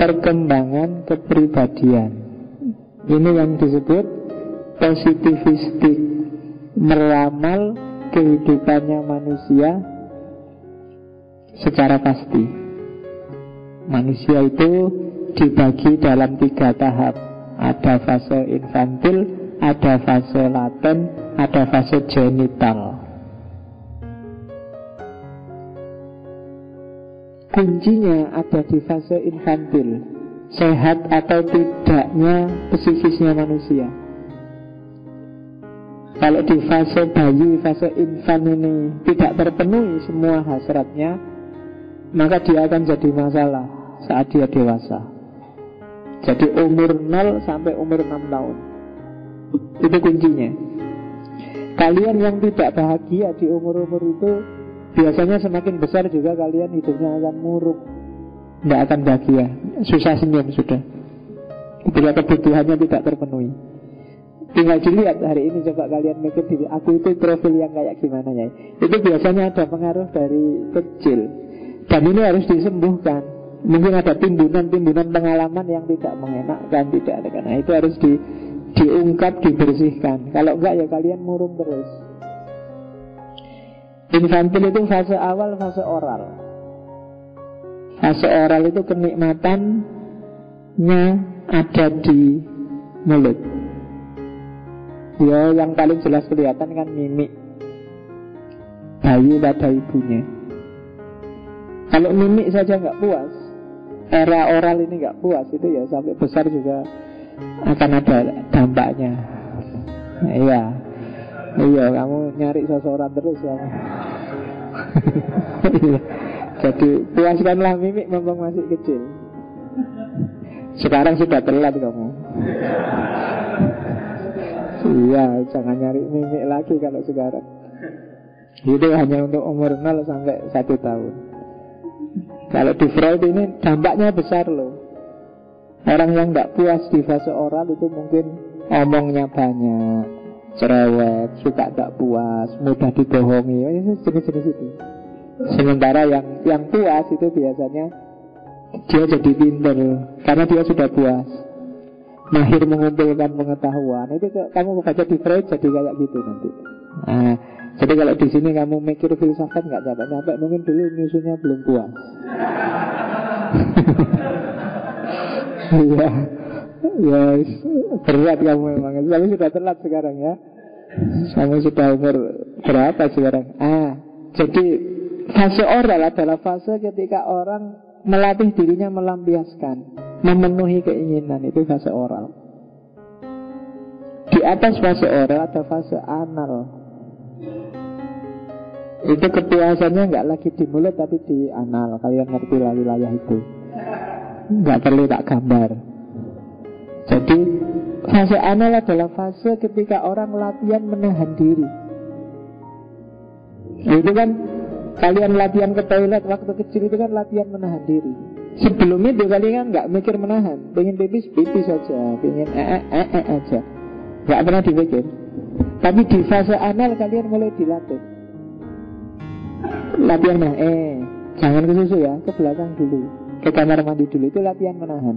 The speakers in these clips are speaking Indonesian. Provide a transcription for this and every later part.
perkembangan kepribadian. Ini yang disebut positivistik, meramal kehidupannya manusia secara pasti. Manusia itu dibagi dalam 3 tahap. Ada fase infantil, ada fase laten, ada fase genital. Kuncinya ada di fase infantil, sehat atau tidaknya psikisnya manusia. Kalau di fase bayi, fase infan ini tidak terpenuhi semua hasratnya, maka dia akan jadi masalah saat dia dewasa. Jadi umur 0 sampai umur 6 tahun. Itu kuncinya. Kalian yang tidak bahagia di umur-umur itu, biasanya semakin besar juga kalian hidupnya akan muruk, tidak akan bahagia, susah senyum sudah. Ketika kebutuhannya tidak terpenuhi. Tinggal dilihat hari ini, coba kalian mikir diri, aku itu profil yang kayak gimana ya. Itu biasanya ada pengaruh dari kecil. Dan ini harus disembuhkan. Mungkin ada timbunan-timbunan pengalaman yang tidak mengenakkan, tidak ada. Nah itu harus diungkap, dibersihkan. Kalau enggak ya kalian murung terus. Infantil itu fase awal, fase oral. Fase oral itu kenikmatannya ada di mulut. Ya yang paling jelas kelihatan kan mimik bayi pada ibunya. Kalau mimik saja nggak puas, era oral ini nggak puas, itu ya sampai besar juga akan ada dampaknya. Iya, kamu nyari seseorang terus ya. Jadi puaskanlah mimik mumpung masih kecil. Sekarang sudah telat kamu. Iya, jangan nyari mimik lagi kalau sekarang. Itu hanya untuk umur 0 sampai 1 tahun. Kalau di Freud ini dampaknya besar loh. Orang yang tidak puas di fase oral itu mungkin omongnya banyak, cerewet, suka tidak puas, mudah dibohongi, jenis-jenis itu. Sementara yang puas itu biasanya dia jadi pintar karena dia sudah puas, mahir mengumpulkan pengetahuan. Itu kamu baca di Freud jadi kayak gitu nanti. Nah, jadi kalau di sini kamu mikir filsafat nggak capek-capek, mungkin dulu nyusunnya belum puas. Iya, yes, berat kamu memang. Tapi sudah telat sekarang ya. Kamu sudah umur berapa sekarang? Jadi fase oral adalah fase ketika orang melatih dirinya melampiaskan, memenuhi keinginan. Itu fase oral. Di atas fase oral ada fase anal. Itu kepuasannya nggak lagi di mulut tapi di anal. Kalian ngerti lah wilayah itu. Nggak perlu tak gambar. Jadi fase anal adalah fase ketika orang latihan menahan diri. Itu kan kalian latihan ke toilet waktu kecil itu kan latihan menahan diri. Sebelum itu kalian kan nggak mikir menahan, pengen pipis saja, pengen aja, nggak pernah dipikir. Tapi di fase anal kalian mulai dilatih. Latihan jangan ke susu ya, ke belakang dulu, ke kamar mandi dulu, itu latihan menahan.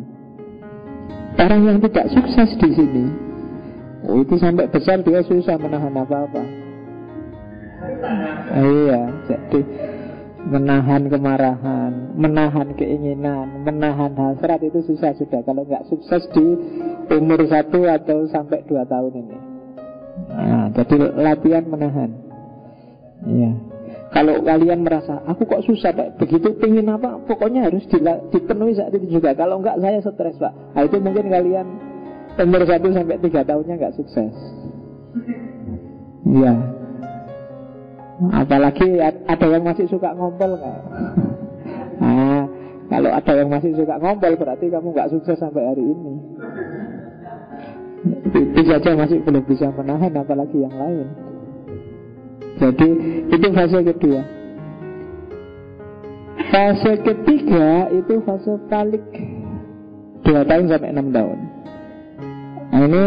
Orang yang tidak sukses di sini, itu sampai besar dia susah menahan apa-apa. Iya, jadi menahan kemarahan, menahan keinginan, menahan hasrat itu susah sudah. Kalau nggak sukses di umur 1 atau sampai 2 tahun ini. Nah, jadi latihan menahan. Iya. Kalau kalian merasa aku kok susah Pak, begitu pingin apa, pokoknya harus dipenuhi saat itu juga. Kalau enggak saya stres Pak. Nah, itu mungkin kalian umur 1 sampai 3 tahunnya enggak sukses. Iya. Apalagi ada yang masih suka ngompol enggak? Nah, kalau ada yang masih suka ngompol berarti kamu enggak sukses sampai hari ini. Itu saja masih belum bisa menahan, apalagi yang lain. Jadi itu fase kedua. Fase ketiga itu fase balik, 2 tahun sampai 6 tahun. Nah ini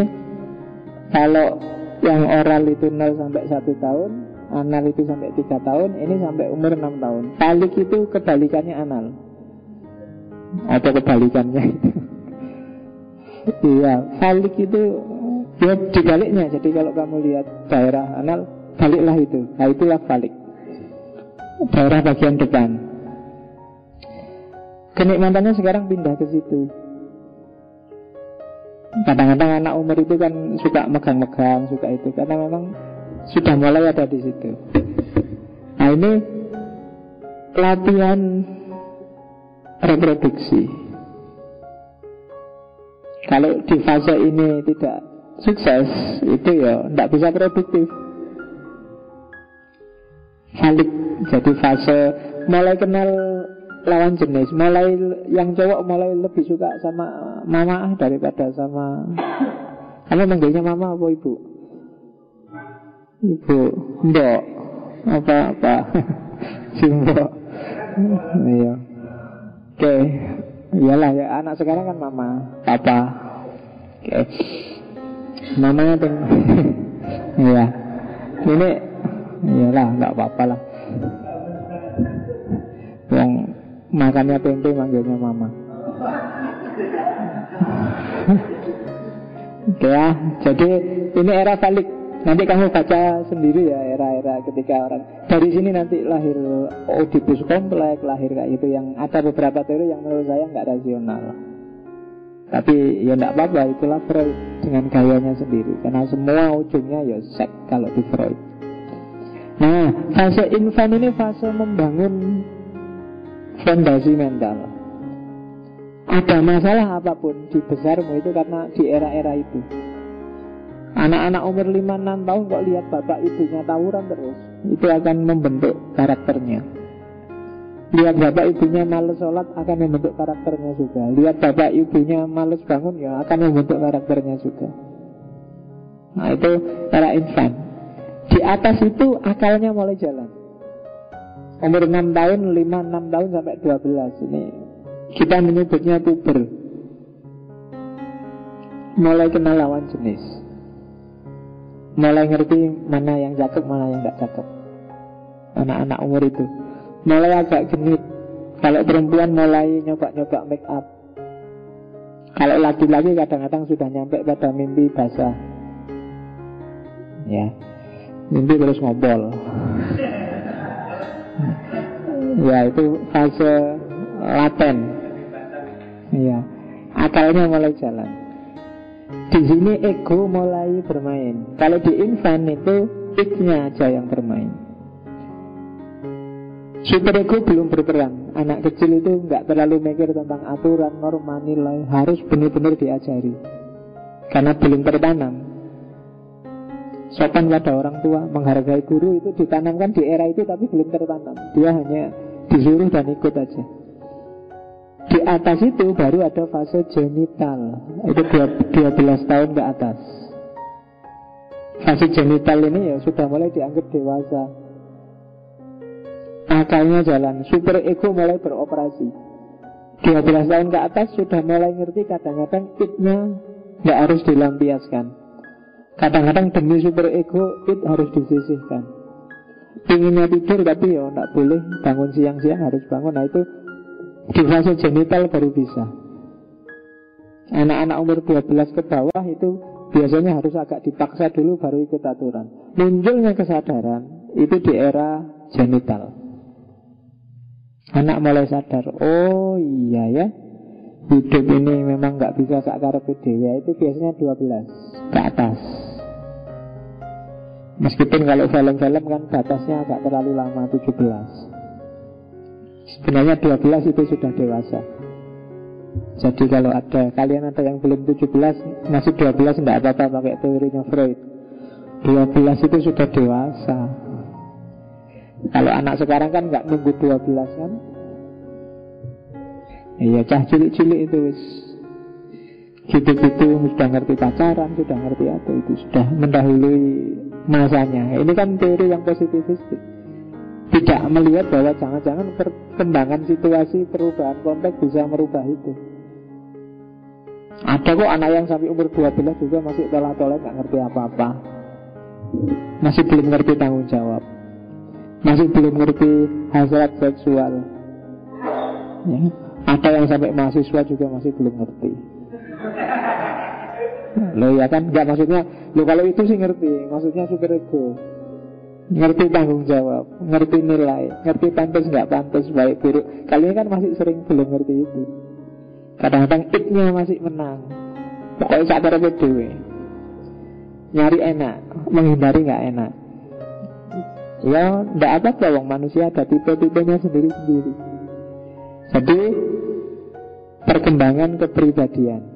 kalau yang oral itu 0 sampai 1 tahun, anal itu sampai 3 tahun, ini sampai umur 6 tahun. Balik itu kebalikannya anal. atau kebalikannya itu. Iya, falik itu ya dibaliknya. Jadi kalau kamu lihat daerah anal, baliklah itu. Nah itulah falik, daerah bagian depan. Kenikmatannya sekarang pindah ke situ. Kadang-kadang anak umur itu kan suka megang-megang, suka itu, karena memang sudah mulai ada di situ. Nah ini latihan reproduksi. Kalau di fase ini tidak sukses, itu ya tidak bisa produktif. Balik jadi fase mulai kenal lawan jenis, mulai yang cowok mulai lebih suka sama mama daripada sama. Kamu manggilnya mama apa ibu? Ibu, mbok, apa si mbok. Iya. Oke, iyalah ya, anak sekarang kan mama, papa. Oke. Namanya tuh. Iya. Ini iyalah, enggak apa-apa lah. Yang makannya tempe manggilnya mama. Oke ya, jadi ini era balik. Nanti kamu baca sendiri ya era-era ketika orang dari sini nanti lahir Oedipus kompleks, lahir kayak gitu. Yang ada beberapa teori yang menurut saya nggak rasional. Tapi ya nggak apa-apa, itulah Freud dengan gayanya sendiri. Karena semua ujungnya ya seks kalau di Freud. Nah, fase infan ini fase membangun fondasi mental. Ada masalah apapun di besarmu itu karena di era-era itu. Anak-anak umur 5-6 tahun kok lihat bapak ibunya tawuran terus, itu akan membentuk karakternya. Lihat bapak ibunya males sholat akan membentuk karakternya juga. Lihat bapak ibunya males bangun ya akan membentuk karakternya juga. Nah itu era infan. Di atas itu akalnya mulai jalan. Umur 6 tahun, 5-6 tahun sampai 12. Ini kita menyebutnya puber. Mulai kenal lawan jenis, mulai ngerti mana yang cakep, mana yang gak cakep. Anak-anak umur itu mulai agak genit. Kalau perempuan mulai nyoba-nyoba make up. Kalau laki-laki kadang-kadang sudah nyampe pada mimpi basah. Ya, mimpi terus ngobrol. Ya itu fase laten. Ya, akalnya mulai jalan. Di sini ego mulai bermain. Kalau di infan itu id-nya aja yang bermain. Super ego belum berperan. Anak kecil itu nggak terlalu mikir tentang aturan, norma, nilai. Harus benar-benar diajari. Karena belum tertanam. Sopan pada orang tua, menghargai guru itu ditanamkan di era itu tapi belum tertanam. Dia hanya disuruh dan ikut aja. Di atas itu baru ada fase genital. Itu 12 tahun ke atas. Fase genital ini ya sudah mulai dianggap dewasa. Akalnya jalan, super ego mulai beroperasi. 12 tahun ke atas sudah mulai ngerti kadang-kadang id-nya gak harus dilampiaskan. Kadang-kadang demi super ego id harus disisihkan. Pinginnya tidur tapi ya gak boleh bangun siang-siang, harus bangun. Nah itu di fase genital baru bisa. Anak-anak umur 12 ke bawah itu biasanya harus agak dipaksa dulu baru ikut aturan. Munculnya kesadaran itu di era genital. Anak mulai sadar, oh iya ya, hidup ini memang gak bisa sakarepe dhewe. Itu biasanya 12 ke atas. Meskipun kalau film-film kan batasnya agak terlalu lama, 17. Sebenarnya 12 itu sudah dewasa. Jadi kalau kalian ada yang belum 17, masih 12 tidak apa-apa pakai teorinya Freud. 12 itu sudah dewasa. Kalau anak sekarang kan nggak nunggu 12 kan. Iya, cah cilik-cilik itu gitu-gitu sudah ngerti pacaran, sudah ngerti apa itu, sudah mendahului masanya. Ini kan teori yang positivistik. Tidak melihat bahwa jangan-jangan perkembangan situasi, perubahan konteks bisa merubah itu. Ada kok anak yang sampai umur 12 juga masih tolak-tolak, gak ngerti apa-apa. Masih belum ngerti tanggung jawab. Masih belum ngerti hasrat seksual ya. Ada yang sampai mahasiswa juga masih belum ngerti. Loh ya kan, nggak maksudnya, loh kalau itu sih ngerti, maksudnya super ego. Ngerti tanggung jawab, ngerti nilai, ngerti pantas nggak pantas, baik buruk. Kalian kan masih sering belum ngerti itu. Kadang-kadang it-nya masih menang. Pokoknya sakar dewe. Nyari enak, menghindari nggak enak. Ya, nggak apa-apa, wong manusia ada tipe-tipenya sendiri-sendiri. Jadi perkembangan kepribadian.